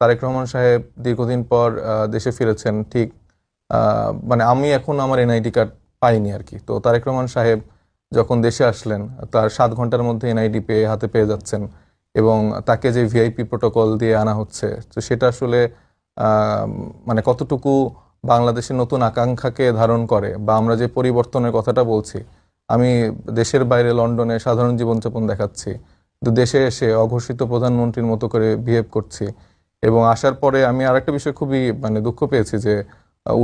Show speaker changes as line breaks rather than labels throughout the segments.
তারেক রহমান সাহেব দীর্ঘদিন পর দেশে ফিরেছেন ঠিক মানে আমি এখন আমার এনআইডি কার্ড পাইনি আর কি। তো তারেক রহমান সাহেব যখন দেশে আসলেন তার 7 ঘন্টার মধ্যে এনআইডি হাতে পেয়ে যাচ্ছেন এবং তাকে যে ভিআইপি প্রোটোকল দিয়ে আনা হচ্ছে, তো সেটা আসলে মানে কতটুকু বাংলাদেশের নতুন আকাঙ্ক্ষাকে ধারণ করে বা আমরা যে পরিবর্তনের কথাটা বলছি, আমি দেশের বাইরে লন্ডনে সাধারণ জীবনযাপন দেখাচ্ছি, কিন্তু দেশে এসে অঘোষিত প্রধানমন্ত্রীর মতো করে বিহেভ করছি। এবং আসার পরে আমি আরেকটা বিষয় খুবই মানে দুঃখ পেয়েছি যে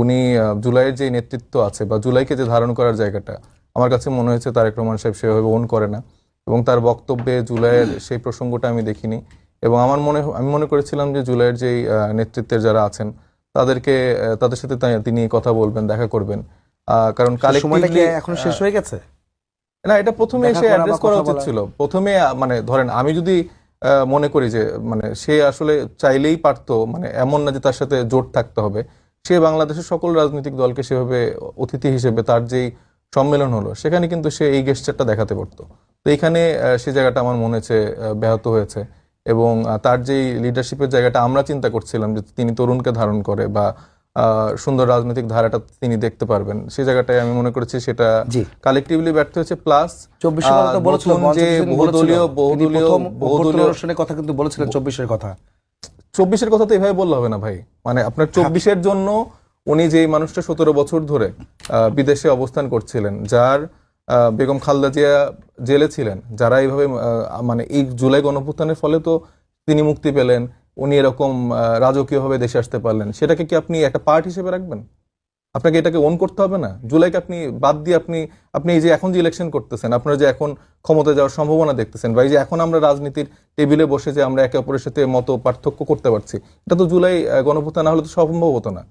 উনি জুলাইয়ের যে নেতৃত্ব আছে বা জুলাইকে যে ধারণ করার জায়গাটা আমার কাছে মনে হয়েছে তারেক রহমান সাহেব সেভাবে ওন করে না এবং তার বক্তব্যে জুলাইয়ের সেই প্রসঙ্গটা আমি দেখিনি। এবং আমি মনে করেছিলাম যে জুলাইয়ের যেই নেতৃত্বের যারা আছেন তাদের সাথে তিনি কথা বলবেন, দেখা করবেন, কারণ
সময়টা এখন শেষ হয়ে গেছে
না, এটা প্রথমে এসে অ্যাড্রেস করা উচিত ছিল। প্রথমে মানে ধরেন আমি যদি মনে করি যে মানে সে আসলে চাইলেই পারতো, মানে এমন না যে তার সাথে জোট থাকতে হবে, সে বাংলাদেশের সকল রাজনৈতিক দলকে সেভাবে অতিথি হিসেবে তার যেই সম্মেলন হলো সেখানে কিন্তু সে এই গেস্টারটা দেখাতে পারতো। তো এইখানে সে জায়গাটা আমার মনে হচ্ছে ব্যাহত হয়েছে এবং তার যেই লিডারশিপের জায়গাটা আমরা চিন্তা করছিলাম যে তিনি তরুণকে ধারণ করে বা সুন্দর রাজনৈতিক ধারাটা তিনি দেখতে পারবেন, সেই জায়গাটায় আমি মনে করেছি সেটা কালেকটিভলি ব্যর্থ হয়েছে। প্লাস
24 কথা কিন্তু বলেছিলেন 24-এর কথা।
24-এর কথা তো এভাবে বললে হবে না ভাই। মানে আপনার 24-এর জন্য উনি যে মানুষটা 17 বছর ধরে বিদেশে অবস্থান করছিলেন, যার বেগম খালেদা জিয়া জেলে ছিলেন, যারা এইভাবে মানে এই জুলাই গণঅভ্যুত্থানের ফলে তো তিনি মুক্তি পেলেন, উনি এরকম রাজকীয়ভাবে দেশে আসতে পারলেন, সেটাকে কি আপনি একটা পার্ট হিসেবে রাখবেন? আপনাকে এটাকে ওন করতে হবে না? জুলাইকে আপনি বাদ দিয়ে আপনি এই যে এখন যে ইলেকশন করতেছেন, আপনারা যে এখন ক্ষমতায় যাওয়ার সম্ভাবনা দেখতেছেন, বা এই যে এখন আমরা রাজনীতির টেবিলে বসে যে আমরা একে অপরের সাথে মত পার্থক্য করতে পারছি, এটা তো জুলাই গণঅভ্যুত্থান না হলে তো সম্ভব হতো না।